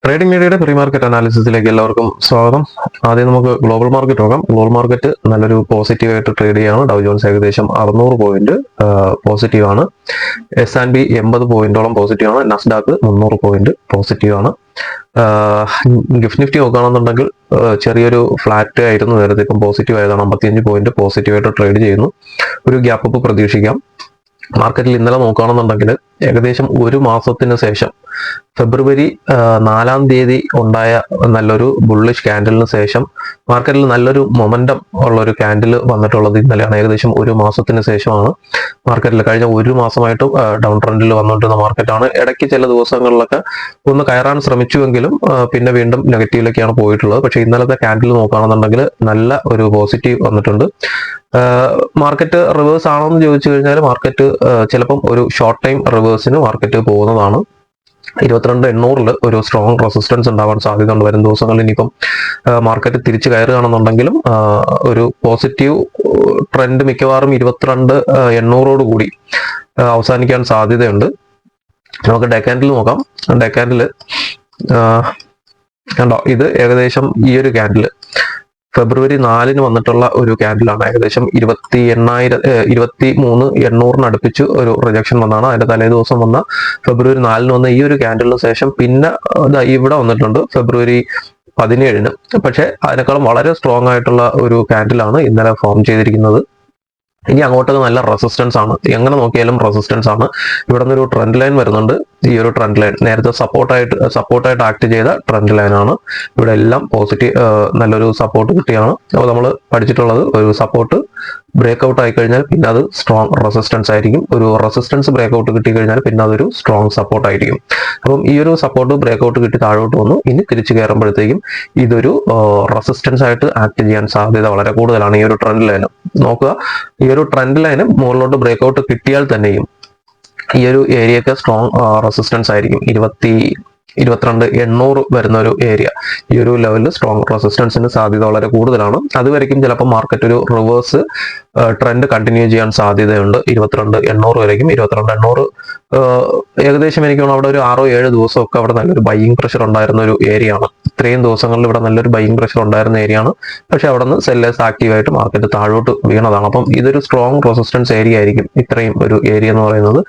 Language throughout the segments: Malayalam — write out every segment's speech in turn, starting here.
ട്രേഡിംഗ് മീഡിയയുടെ പ്രീ മാർക്കറ്റ് അനാലിസിസിലേക്ക് എല്ലാവർക്കും സ്വാഗതം. ആദ്യം നമുക്ക് ഗ്ലോബൽ മാർക്കറ്റ് നോക്കാം. ഗ്ലോബൽ മാർക്കറ്റ് നല്ലൊരു പോസിറ്റീവായിട്ട് ട്രേഡ് ചെയ്യാണ്. ഡൗ ജോൺസ് ഏകദേശം 600 പോയിന്റ് പോസിറ്റീവ് ആണ്. S&P 80 പോയിന്റോളം പോസിറ്റീവ് ആണ്. നസ്ഡാക്ക് 300 പോയിന്റ് പോസിറ്റീവ് ആണ്. ഗിഫ്റ്റ് നിഫ്റ്റി നോക്കുകയാണെന്നുണ്ടെങ്കിൽ ചെറിയൊരു ഫ്ലാറ്റ് ആയിരുന്നു നേരത്തെ, ഇപ്പം പോസിറ്റീവ് ആയതാണ്. 55 പോയിന്റ് പോസിറ്റീവായിട്ട് ട്രേഡ് ചെയ്യുന്നു. ഒരു ഗ്യാപ്പ് അപ്പ് പ്രതീക്ഷിക്കാം. മാർക്കറ്റിൽ ഇന്നലെ നോക്കുകയാണെന്നുണ്ടെങ്കിൽ ഏകദേശം ഒരു മാസത്തിന് ശേഷം ഫെബ്രുവരി 4-ാം തീയതി ഉണ്ടായ നല്ലൊരു ബുള്ളിഷ് ക്യാൻഡലിന് ശേഷം മാർക്കറ്റിൽ നല്ലൊരു മൊമെന്റം ഉള്ള ഒരു ക്യാൻഡിൽ വന്നിട്ടുള്ളത് ഇന്നലെയാണ്. ഏകദേശം ഒരു മാസത്തിന് ശേഷമാണ് മാർക്കറ്റിൽ. കഴിഞ്ഞ ഒരു മാസമായിട്ടും ഡൗൺ ട്രെൻഡിൽ വന്നുകൊണ്ടിരുന്ന മാർക്കറ്റാണ്. ഇടയ്ക്ക് ചില ദിവസങ്ങളിലൊക്കെ ഒന്ന് കയറാൻ ശ്രമിച്ചുവെങ്കിലും പിന്നെ വീണ്ടും നെഗറ്റീവിലേക്കാണ് പോയിട്ടുള്ളത്. പക്ഷേ ഇന്നലത്തെ ക്യാൻഡിൽ നോക്കുകയാണെന്നുണ്ടെങ്കിൽ നല്ല ഒരു പോസിറ്റീവ് വന്നിട്ടുണ്ട്. മാർക്കറ്റ് റിവേഴ്സ് ആണോ എന്ന് ചോദിച്ചു കഴിഞ്ഞാൽ മാർക്കറ്റ് ചിലപ്പം ഒരു ഷോർട്ട് ടൈം റിവേഴ്സിന് മാർക്കറ്റ് പോകുന്നതാണ്. 22,800 ഒരു സ്ട്രോങ് റെസിസ്റ്റൻസ് ഉണ്ടാവാൻ സാധ്യതയുണ്ട് വരും ദിവസങ്ങളിൽ. ഇനിയിപ്പം മാർക്കറ്റ് തിരിച്ചു കയറുകയാണെന്നുണ്ടെങ്കിലും ഒരു പോസിറ്റീവ് ട്രെൻഡ് മിക്കവാറും 22,800 കൂടി അവസാനിക്കാൻ സാധ്യതയുണ്ട്. നമുക്ക് ഡേ ക്യാൻഡിൽ നോക്കാം. ഡേ ക്യാൻഡിൽ കണ്ടോ, ഇത് ഏകദേശം ഈ ഒരു ക്യാൻഡിൽ ഫെബ്രുവരി 4-ന് വന്നിട്ടുള്ള ഒരു ക്യാൻഡിലാണ്. ഏകദേശം 23,800 അടുപ്പിച്ച് ഒരു റിജക്ഷൻ വന്നതാണ്. അതിന്റെ തലേ ദിവസം വന്ന ഫെബ്രുവരി 4-ന് വന്ന ഈ ഒരു ക്യാൻഡിലിന് ശേഷം പിന്നെ ഇവിടെ വന്നിട്ടുണ്ട് ഫെബ്രുവരി 17-ന്. പക്ഷെ അതിനേക്കാളും വളരെ സ്ട്രോങ് ആയിട്ടുള്ള ഒരു ക്യാൻഡിലാണ് ഇന്നലെ ഫോം ചെയ്തിരിക്കുന്നത്. ഇനി അങ്ങോട്ട് നല്ല റെസിസ്റ്റൻസ് ആണ്. എങ്ങനെ നോക്കിയാലും റെസിസ്റ്റൻസ് ആണ്. ഇവിടെ നിന്നൊരു ട്രെൻഡ് ലൈൻ വരുന്നുണ്ട്. ഈ ഒരു ട്രെൻഡ് ലൈൻ നേരത്തെ സപ്പോർട്ടായിട്ട് ആക്ട് ചെയ്ത ട്രെൻഡ് ലൈൻ ആണ്. ഇവിടെ എല്ലാം പോസിറ്റീവ് നല്ലൊരു സപ്പോർട്ട് കിട്ടിയാണ്. അപ്പോൾ നമ്മൾ പഠിച്ചിട്ടുള്ളത് ഒരു സപ്പോർട്ട് ബ്രേക്ക്ഔട്ട് ആയി കഴിഞ്ഞാൽ പിന്നെ അത് സ്ട്രോങ് റെസിസ്റ്റൻസ് ആയിരിക്കും. ഒരു റെസിസ്റ്റൻസ് ബ്രേക്ക്ഔട്ട് കിട്ടി കഴിഞ്ഞാൽ പിന്നെ അതൊരു സ്ട്രോങ് സപ്പോർട്ട് ആയിരിക്കും. അപ്പം ഈ ഒരു സപ്പോർട്ട് ബ്രേക്ക്ഔട്ട് കിട്ടി താഴോട്ട് വന്നു. ഇനി തിരിച്ചു കയറുമ്പോഴത്തേക്കും ഇതൊരു റെസിസ്റ്റൻസ് ആയിട്ട് ആക്ട് ചെയ്യാൻ സാധ്യത വളരെ കൂടുതലാണ്. ഈ ഒരു ട്രെൻഡ് ലൈൻ നോക്കുക. ഈ ഒരു ട്രെൻഡ് ലൈന് മുകളിലോട്ട് ബ്രേക്ക്ഔട്ട് കിട്ടിയാൽ തന്നെയും ഈ ഒരു ഏരിയയൊക്കെ സ്ട്രോങ് റെസിസ്റ്റൻസ് ആയിരിക്കും. 22,800 വരുന്ന ഒരു ഏരിയ, ഈ ഒരു ലെവലിൽ സ്ട്രോങ് റെസിസ്റ്റൻസിന് സാധ്യത വളരെ കൂടുതലാണ്. അതുവരെയും ചിലപ്പോൾ മാർക്കറ്റ് ഒരു റിവേഴ്സ് ട്രെൻഡ് കണ്ടിന്യൂ ചെയ്യാൻ സാധ്യതയുണ്ട്. 22,800 വരയ്ക്കും. 22,800 ഏകദേശം എനിക്ക് തോന്നുന്നു അവിടെ ഒരു 6-7 ദിവസമൊക്കെ അവിടെ നല്ലൊരു ബൈയിങ് പ്രഷർ ഉണ്ടായിരുന്ന ഒരു ഏരിയ ആണ്. ഇത്രയും ദിവസങ്ങളിൽ ഇവിടെ നല്ലൊരു ബൈയിങ് പ്രഷർ ഉണ്ടായിരുന്ന ഏരിയ ആണ്. പക്ഷെ അവിടെ നിന്ന് സെല്ലേഴ്സ് ആക്റ്റീവായിട്ട് മാർക്കറ്റ് താഴോട്ട് വീണതാണ്. അപ്പം ഇതൊരു സ്ട്രോങ് റെസിസ്റ്റൻസ് ഏരിയ ആയിരിക്കും ഇത്രയും ഒരു ഏരിയ എന്ന് പറയുന്നത്.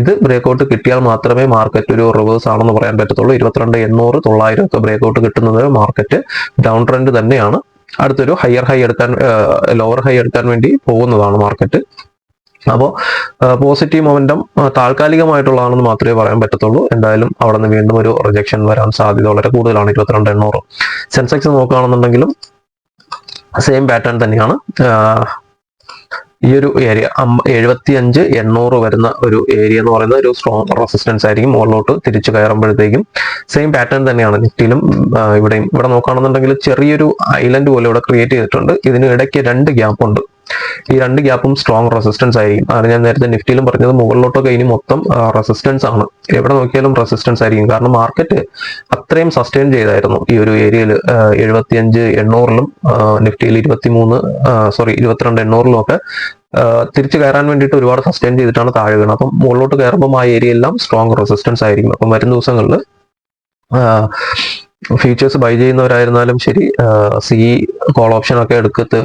ഇത് ബ്രേക്ക്ഔട്ട് കിട്ടിയാൽ മാത്രമേ മാർക്കറ്റ് ഒരു റിവേഴ്സ് ആണെന്ന് പറയാൻ പറ്റത്തുള്ളൂ. 22,800, 900 ഒക്കെ ബ്രേക്ക്ഔട്ട് കിട്ടുന്നത് മാർക്കറ്റ് ഡൗൺ ട്രെൻഡ് തന്നെയാണ്. അടുത്തൊരു ലോവർ ഹൈ എടുക്കാൻ വേണ്ടി പോകുന്നതാണ് മാർക്കറ്റ്. അപ്പോൾ പോസിറ്റീവ് മൊമെന്റം താൽക്കാലികമായിട്ടുള്ളതാണെന്ന് മാത്രമേ പറയാൻ പറ്റത്തുള്ളൂ. എന്തായാലും അവിടെ നിന്ന് വീണ്ടും ഒരു റിജക്ഷൻ വരാൻ സാധ്യത വളരെ കൂടുതലാണ്. 22,800. സെൻസെക്സ് നോക്കുകയാണെന്നുണ്ടെങ്കിലും സെയിം പാറ്റേൺ തന്നെയാണ്. ഈ ഒരു ഏരിയ 75,800 വരുന്ന ഒരു ഏരിയ എന്ന് പറയുന്നത് ഒരു സ്ട്രോങ് റെസിസ്റ്റൻസ് ആയിരിക്കും. മുകളിലോട്ട് തിരിച്ചു കയറുമ്പോഴത്തേക്കും സെയിം പാറ്റേൺ തന്നെയാണ് നിഫ്റ്റിയിലും ഇവിടെയും. ഇവിടെ നോക്കുകയാണെന്നുണ്ടെങ്കിൽ ചെറിയൊരു ഐലൻഡ് പോലെ ഇവിടെ ക്രിയേറ്റ് ചെയ്തിട്ടുണ്ട്. ഇതിന് ഇടയ്ക്ക് 2 ഗ്യാപ്പ് ഉണ്ട്. ഈ 2 ഗ്യാപ്പും സ്ട്രോങ് റെസിസ്റ്റൻസ് ആയിരിക്കും. അത് ഞാൻ നേരത്തെ നിഫ്റ്റിയിലും പറഞ്ഞത്. മുകളിലോട്ടൊക്കെ ഇനി മൊത്തം റെസിസ്റ്റൻസ് ആണ്. എവിടെ നോക്കിയാലും റെസിസ്റ്റൻസ് ആയിരിക്കും. കാരണം മാർക്കറ്റ് അത്രയും സസ്റ്റെയിൻ ചെയ്തായിരുന്നു ഈ ഒരു ഏരിയയിൽ. 75,800-ലും നിഫ്റ്റിയിൽ 22,800-ലും ഒക്കെ തിരിച്ചു കയറാൻ വേണ്ടിയിട്ട് ഒരുപാട് സസ്റ്റെയിൻ ചെയ്തിട്ടാണ് താഴെ വീണത്. അപ്പം മുകളിലോട്ട് കയറുമ്പോൾ ആ ഏരിയ എല്ലാം സ്ട്രോങ് റെസിസ്റ്റൻസ് ആയിരിക്കും. അപ്പം വരും ദിവസങ്ങളിൽ ഫ്യൂച്ചേഴ്സ് ബൈ ചെയ്യുന്നവരായിരുന്നാലും ശരി, കോൾ ഓപ്ഷൻ ഒക്കെ എടുക്കത്ത്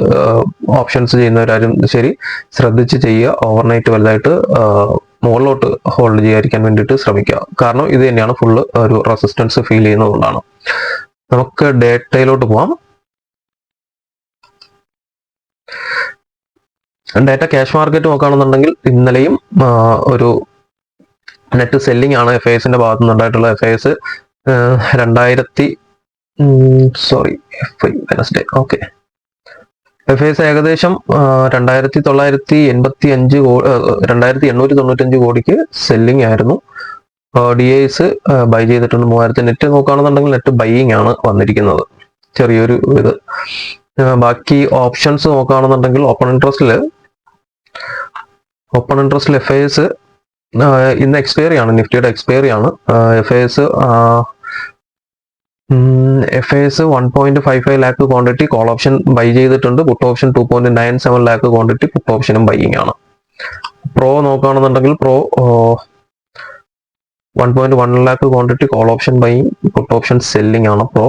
ഓപ്ഷൻസ് ചെയ്യുന്നവരാരും ശരി, ശ്രദ്ധിച്ച് ചെയ്യുക. ഓവർനൈറ്റ് വലുതായിട്ട് മുകളിലോട്ട് ഹോൾഡ് ചെയ്യാതിരിക്കാൻ വേണ്ടിയിട്ട് ശ്രമിക്കുക. കാരണം ഇത് തന്നെയാണ് ഫുള്ള് ഒരു റെസിസ്റ്റൻസ് ഫീൽ ചെയ്യുന്നതുകൊണ്ടാണ്. നമുക്ക് ഡേറ്റയിലോട്ട് പോവാം. ഡേറ്റ ക്യാഷ് മാർക്കറ്റ് നോക്കുകയാണെന്നുണ്ടെങ്കിൽ ഇന്നലെയും ഒരു നെറ്റ് സെല്ലിംഗ് ആണ് FISന്റെ ഭാഗത്തു നിന്നുണ്ടായിട്ടുള്ള. FIS FIS ഏകദേശം 2,895 കോടിക്ക് സെല്ലിംഗ് ആയിരുന്നു. DIs ബൈ ചെയ്തിട്ടുണ്ട് 3000. നെറ്റ് നോക്കുകയാണെന്നുണ്ടെങ്കിൽ നെറ്റ് ബൈയിങ് ആണ് വന്നിരിക്കുന്നത്. ചെറിയൊരു ഇത്. ബാക്കി ഓപ്ഷൻസ് നോക്കുകയാണെന്നുണ്ടെങ്കിൽ ഓപ്പൺ ഇൻട്രസ്റ്റിൽ FIS ഇന്ന് എക്സ്പയറി ആണ്. നിഫ്റ്റിയുടെ എക്സ്പയറി ആണ്. FIS 1.55 lakh quantity call option buy ചെയ്തിട്ടുണ്ട്. Put option 2.97 lakh quantity put ഓപ്ഷനും ബൈയിങ് ആണ്. പ്രോ നോക്കുകയാണെന്നുണ്ടെങ്കിൽ pro 1.1 lakh quantity call option buying, put option selling ആണ്. അപ്പോൾ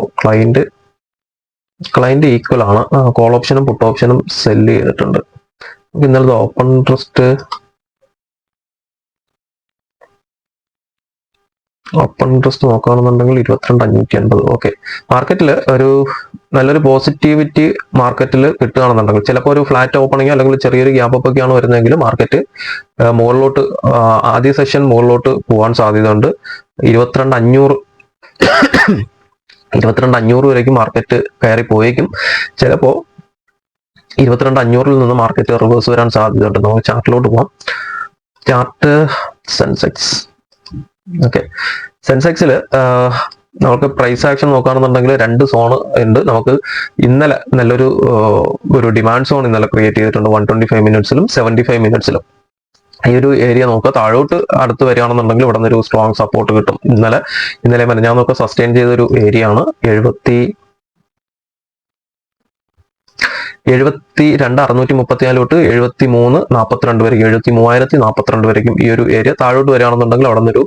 ക്ലയന്റ് ഈക്വൽ ആണ്. കോൾ ഓപ്ഷനും പുട്ട് ഓപ്ഷനും സെല്ല് ചെയ്തിട്ടുണ്ട്. ഇന്നലത്തെ ഓപ്പൺ ഇൻട്രസ്റ്റ് നോക്കുകയാണെന്നുണ്ടെങ്കിൽ 22,580. ഓക്കെ, മാർക്കറ്റിൽ ഒരു നല്ലൊരു പോസിറ്റിവിറ്റി മാർക്കറ്റിൽ കിട്ടുകയാണെന്നുണ്ടെങ്കിൽ ചിലപ്പോൾ ഒരു ഫ്ലാറ്റ് ഓപ്പണിംഗ് അല്ലെങ്കിൽ ചെറിയൊരു ഗ്യാപ്പ് അപ്പ് ഒക്കെയാണ് വരുന്നതെങ്കിൽ മാർക്കറ്റ് മുകളിലോട്ട് ആദ്യ സെഷൻ മുകളിലോട്ട് പോകാൻ സാധ്യതയുണ്ട്. 22,500 വരേക്കും മാർക്കറ്റ് കയറി പോയേക്കും. ചിലപ്പോൾ 22,500 നിന്ന് മാർക്കറ്റ് റിവേഴ്സ് വരാൻ സാധ്യതയുണ്ട്. നമുക്ക് ചാർട്ടിലോട്ട് പോകാം. Chart Sensex. ഓക്കെ, സെൻസെക്സിൽ നമുക്ക് പ്രൈസ് ആക്ഷൻ നോക്കുകയാണെന്നുണ്ടെങ്കിൽ 2 സോൺ ഉണ്ട്. നമുക്ക് ഇന്നലെ നല്ലൊരു ഡിമാൻഡ് സോൺ ഇന്നലെ ക്രിയേറ്റ് ചെയ്തിട്ടുണ്ട് 125 മിനിറ്റ്സിലും 75 മിനിറ്റ്സിലും. ഈ ഒരു ഏരിയ നോക്കുക, താഴോട്ട് അടുത്ത് വരികയാണെന്നുണ്ടെങ്കിൽ ഇവിടെ നിന്നൊരു സ്ട്രോങ് സപ്പോർട്ട് കിട്ടും. ഇന്നലെ ഞാൻ നോക്കുക സസ്റ്റെയിൻ ചെയ്തൊരു ഏരിയ ആണ് 72,634 തൊട്ട് 73,42 വരെയും 73,042 വരെയും ഈ ഒരു ഏരിയ താഴോട്ട് വരികയാണെന്നുണ്ടെങ്കിൽ അവിടെ നിന്നൊരു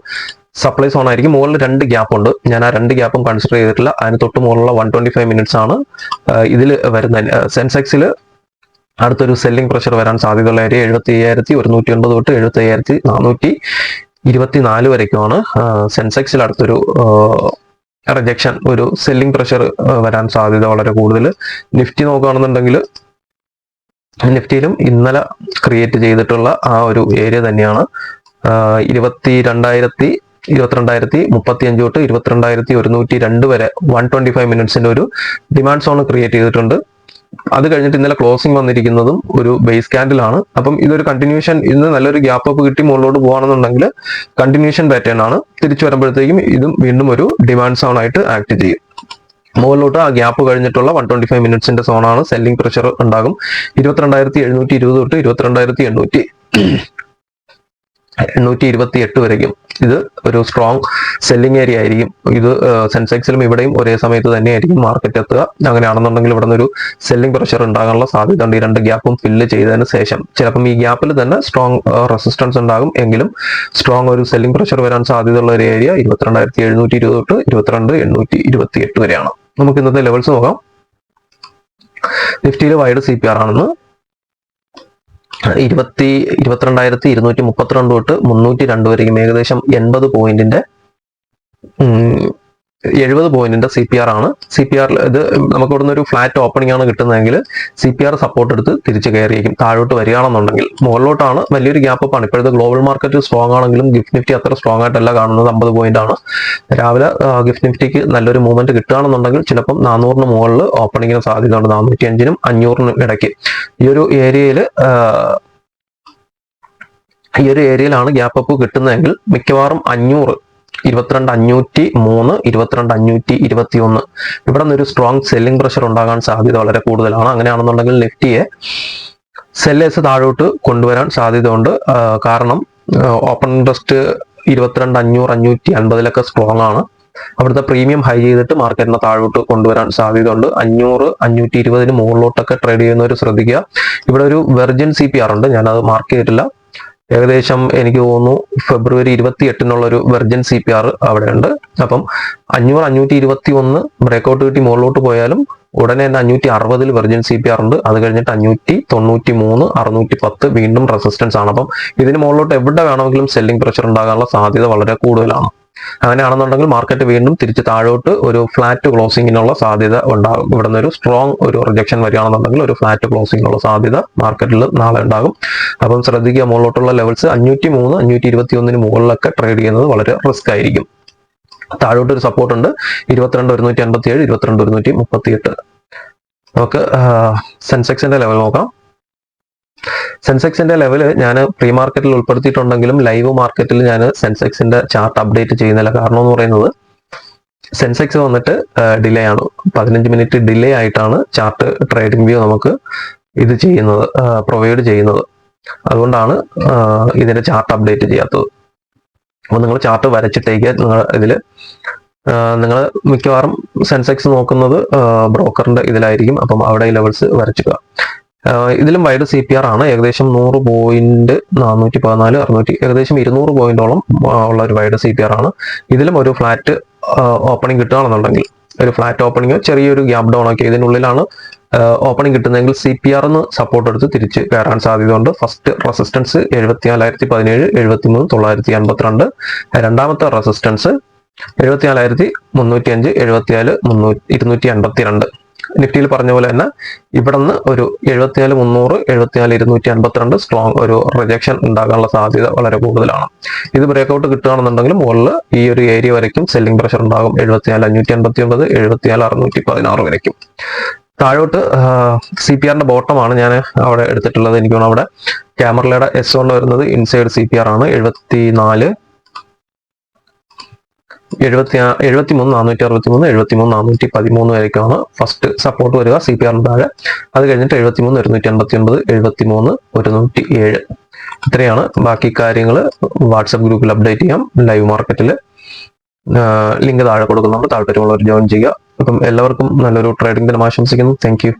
സപ്ലൈ സോൺ ആയിരിക്കും. മുകളിൽ 2 ഗ്യാപ്പ് ഉണ്ട്. ഞാൻ ആ 2 ഗ്യാപ്പും കൺസിഡർ ചെയ്തിട്ടില്ല. അതിന് തൊട്ട് മുകളിലുള്ള 125 മിനിറ്റ്സ് ആണ് ഇതിൽ വരുന്ന. സെൻസെക്സിൽ അടുത്തൊരു സെല്ലിംഗ് പ്രഷർ വരാൻ സാധ്യതയുള്ള ഏരിയ 75,109 തൊട്ട് 75,424 വരയ്ക്കുമാണ്. സെൻസെക്സിൽ അടുത്തൊരു റിജക്ഷൻ, ഒരു സെല്ലിംഗ് പ്രഷർ വരാൻ സാധ്യത വളരെ കൂടുതൽ. നിഫ്റ്റി നോക്കുകയാണെന്നുണ്ടെങ്കിൽ നിഫ്റ്റിയിലും ഇന്നലെ ക്രിയേറ്റ് ചെയ്തിട്ടുള്ള ആ ഒരു ഏരിയ തന്നെയാണ് 22,035 തൊട്ട് 22,102 വരെ 125 മിനിറ്റ്സിന്റെ ഒരു ഡിമാൻഡ് സോൺ ക്രിയേറ്റ് ചെയ്തിട്ടുണ്ട്. അത് കഴിഞ്ഞിട്ട് ഇന്നലെ ക്ലോസിംഗ് വന്നിരിക്കുന്നതും ഒരു ബേസ് ക്യാൻഡിലാണ്. അപ്പം ഇതൊരു കണ്ടിന്യൂഷൻ, ഇന്ന് നല്ലൊരു ഗ്യാപ്പ് അപ്പ് കിട്ടി മുകളിലോട്ട് പോകുകയാണെന്നുണ്ടെങ്കിൽ കണ്ടിന്യൂഷൻ പാറ്റേൺ ആണ്. തിരിച്ചു വരുമ്പോഴത്തേക്കും ഇതും വീണ്ടും ഒരു ഡിമാൻഡ് സോൺ ആയിട്ട് ആക്ട് ചെയ്യും. മുകളിലോട്ട് ആ ഗ്യാപ്പ് കഴിഞ്ഞിട്ടുള്ള 125 മിനിറ്റ്സിന്റെ സോണാണ്. സെല്ലിംഗ് പ്രഷർ ഉണ്ടാകും 22,720 തൊട്ട് 22,828 വരയ്ക്കും. ഇത് ഒരു സ്ട്രോങ് സെല്ലിംഗ് ഏരിയ ആയിരിക്കും. ഇത് സെൻസെക്സിലും ഇവിടെയും ഒരേ സമയത്ത് തന്നെയായിരിക്കും മാർക്കറ്റ് എത്തുക. അങ്ങനെയാണെന്നുണ്ടെങ്കിൽ ഇവിടെ നിന്നൊരു സെല്ലിംഗ് പ്രഷർ ഉണ്ടാകാനുള്ള സാധ്യത ഉണ്ട്. ഈ 2 ഗ്യാപ്പും ഫില്ല് ചെയ്തതിന് ശേഷം ചിലപ്പം ഈ ഗ്യാപ്പിൽ തന്നെ സ്ട്രോങ് റെസിസ്റ്റൻസ് ഉണ്ടാകും. എങ്കിലും സ്ട്രോങ് ഒരു സെല്ലിംഗ് പ്രഷർ വരാൻ സാധ്യതയുള്ള ഒരു ഏരിയ 22,720 തൊട്ട് 22,828 വരെയാണ്. നമുക്ക് ഇന്നത്തെ ലെവൽസ് നോക്കാം. നിഫ്റ്റിയിൽ വൈഡ് CPR ആണെന്ന് 22,232 തൊട്ട് 302 വരെയും ഏകദേശം 80 പോയിന്റിന്റെ 70 പോയിന്റിന്റെ CPR ആണ്. CPR ഇത് നമുക്ക് ഇവിടുന്ന് ഒരു ഫ്ലാറ്റ് ഓപ്പണിംഗ് ആണ് കിട്ടുന്നതെങ്കിൽ CPR സപ്പോർട്ട് എടുത്ത് തിരിച്ച് കയറിയേക്കും. താഴോട്ട് വരികയാണെന്നുണ്ടെങ്കിൽ മുകളിലോട്ടാണ് വലിയൊരു ഗ്യാപ്പ് അപ്പ് ആണ്. ഇപ്പോഴത്തെ ഗ്ലോബൽ മാർക്കറ്റ് സ്ട്രോങ് ആണെങ്കിലും ഗിഫ്റ്റ് നിഫ്റ്റി അത്ര സ്ട്രോങ് ആയിട്ടല്ല കാണുന്നത്. 50 പോയിന്റ് ആണ്. രാവിലെ ഗിഫ്റ്റ് നിഫ്റ്റിക്ക് നല്ലൊരു മൂവ്മെന്റ് കിട്ടുകയാണെന്നുണ്ടെങ്കിൽ ചിലപ്പം 400 മുകളിൽ ഓപ്പണിങ്ങിന് സാധ്യതയുണ്ട്. 405-നും 500-നും ഇടയ്ക്ക് ഈ ഒരു ഏരിയയിലാണ് ഗ്യാപ്പ് അപ്പ് കിട്ടുന്നതെങ്കിൽ മിക്കവാറും 500, 22,503, 22,521 ഇവിടെ നിന്നൊരു സ്ട്രോങ് സെല്ലിംഗ് പ്രഷർ ഉണ്ടാകാൻ സാധ്യത വളരെ കൂടുതലാണ്. അങ്ങനെയാണെന്നുണ്ടെങ്കിൽ നിഫ്റ്റിയെ സെല്ലേഴ്സ് താഴോട്ട് കൊണ്ടുവരാൻ സാധ്യതയുണ്ട്. കാരണം ഓപ്പൺ ഇൻട്രസ്റ്റ് 22,500, 550 സ്ട്രോങ് ആണ്. അവിടുത്തെ പ്രീമിയം ഹൈ ചെയ്തിട്ട് മാർക്കറ്റിനെ താഴോട്ട് കൊണ്ടുവരാൻ സാധ്യതയുണ്ട്. 500, 520-ന് മുകളിലോട്ടൊക്കെ ട്രേഡ് ചെയ്യുന്നവർ ശ്രദ്ധിക്കുക. ഇവിടെ ഒരു വെർജിൻ CPR ഉണ്ട്. ഞാനത് മാർക്ക് ചെയ്തിട്ടില്ല. ഏകദേശം എനിക്ക് തോന്നുന്നു ഫെബ്രുവരി 28-നുള്ള ഒരു വെർജിൻ CPR അവിടെ ഉണ്ട്. അപ്പം 500, 521 ബ്രേക്ക്ഔട്ട് കിട്ടി മുകളിലോട്ട് പോയാലും ഉടനെ തന്നെ 560-ൽ വെർജിൻ CPR ഉണ്ട്. അത് കഴിഞ്ഞിട്ട് 593, 610 വീണ്ടും റെസിസ്റ്റൻസ് ആണ്. അപ്പം ഇതിന് മുകളിലോട്ട് എവിടെ വേണമെങ്കിലും സെല്ലിംഗ് പ്രഷർ ഉണ്ടാകാനുള്ള സാധ്യത വളരെ കൂടുതലാണ്. അങ്ങനെയാണെന്നുണ്ടെങ്കിൽ മാർക്കറ്റ് വീണ്ടും തിരിച്ച് താഴോട്ട് ഒരു ഫ്ലാറ്റ് ക്ലോസിങ്ങിനുള്ള സാധ്യത ഉണ്ടാകും. ഇവിടെ നിന്ന് ഒരു സ്ട്രോങ് ഒരു റിജക്ഷൻ വരികയാണെന്നുണ്ടെങ്കിൽ ഒരു ഫ്ലാറ്റ് ക്ലോസിങ്ങിനുള്ള സാധ്യത മാർക്കറ്റിൽ നാളെ ഉണ്ടാകും. അപ്പം ശ്രദ്ധിക്കുക, മുകളിലോട്ടുള്ള ലെവൽസ് 503, 521-ന് മുകളിലൊക്കെ ട്രേഡ് ചെയ്യുന്നത് വളരെ റിസ്ക് ആയിരിക്കും. താഴോട്ട് ഒരു സപ്പോർട്ട് ഉണ്ട് 22,157, 22,138. നമുക്ക് സെൻസെക്സിന്റെ ലെവൽ നോക്കാം. സെൻസെക്സിന്റെ ലെവല് ഞാൻ പ്രീ മാർക്കറ്റിൽ ഉൾപ്പെടുത്തിയിട്ടുണ്ടെങ്കിലും ലൈവ് മാർക്കറ്റിൽ ഞാൻ സെൻസെക്സിന്റെ ചാർട്ട് അപ്ഡേറ്റ് ചെയ്യുന്നില്ല. കാരണം എന്ന് പറയുന്നത് സെൻസെക്സ് വന്നിട്ട് ഡിലേ ആണ്. 15 മിനിറ്റ് ഡിലേ ആയിട്ടാണ് ചാർട്ട് ട്രേഡിംഗ് വ്യൂ നമുക്ക് ഇത് ചെയ്യുന്നത്, പ്രൊവൈഡ് ചെയ്യുന്നത്. അതുകൊണ്ടാണ് ഇതിന്റെ ചാർട്ട് അപ്ഡേറ്റ് ചെയ്യാത്തത്. അപ്പോൾ നിങ്ങൾ ചാർട്ട് വരച്ചിട്ടേക്ക് നിങ്ങൾ മിക്കവാറും സെൻസെക്സ് നോക്കുന്നത് ബ്രോക്കറിന്റെ ഇതിലായിരിക്കും. അപ്പം അവിടെ ലെവൽസ് വരച്ചിടുക. ഇതിലും വൈഡ് CPR ആണ്, ഏകദേശം 100 പോയിന്റ് 414 600 ഏകദേശം 200 പോയിന്റോളം ഉള്ള ഒരു വൈഡ് CPR ആണ്. ഇതിലും ഒരു ഫ്ലാറ്റ് ഓപ്പണിംഗ് കിട്ടുകയാണെന്നുണ്ടെങ്കിൽ, ഒരു ഫ്ലാറ്റ് ഓപ്പണിംഗ് ചെറിയൊരു ഗ്യാപ് ഡൗൺ ഒക്കെ ഇതിനുള്ളിലാണ് ഓപ്പണിംഗ് കിട്ടുന്നതെങ്കിൽ CPR സപ്പോർട്ട് എടുത്ത് തിരിച്ച് കയറാൻ സാധ്യതയുണ്ട്. ഫസ്റ്റ് റെസിസ്റ്റൻസ് 74,017 73,952, രണ്ടാമത്തെ റെസിസ്റ്റൻസ് 74,305 74,282. നിഫ്റ്റിയിൽ പറഞ്ഞ പോലെ തന്നെ ഇവിടെ നിന്ന് ഒരു 74,300 74,252 സ്ട്രോങ് ഒരു റിജക്ഷൻ ഉണ്ടാകാനുള്ള സാധ്യത വളരെ കൂടുതലാണ്. ഇത് ബ്രേക്ക്ഔട്ട് കിട്ടുകയാണെന്നുണ്ടെങ്കിൽ മുകളിൽ ഈ ഒരു ഏരിയ വരയ്ക്കും സെല്ലിംഗ് പ്രഷർ ഉണ്ടാകും. 74,589 74,616 വരയ്ക്കും. താഴോട്ട് CPRന്റെ ബോട്ടമാണ് ഞാൻ അവിടെ എടുത്തിട്ടുള്ളത്. എനിക്ക് തോന്നുന്നു അവിടെ ക്യാമറയുടെ S1 വരുന്നത് ഇൻസൈഡ് CPR ആണ്. 73 463 73 413 വരേക്കാണ് ഫസ്റ്റ് സപ്പോർട്ട് വരിക CPRന് താഴെ. അത് കഴിഞ്ഞിട്ട് 73 189 73 107. ഇത്രയാണ്. ബാക്കി കാര്യങ്ങൾ വാട്സപ്പ് ഗ്രൂപ്പിൽ അപ്ഡേറ്റ് ചെയ്യാം. ലൈവ് മാർക്കറ്റിൽ ലിങ്ക് താഴെ കൊടുക്കുന്നുണ്ട്, താല്പര്യമുള്ളവർ ജോയിൻ ചെയ്യുക. അപ്പം എല്ലാവർക്കും നല്ലൊരു ട്രേഡിംഗ് ദിനം ആശംസിക്കുന്നു. Thank you.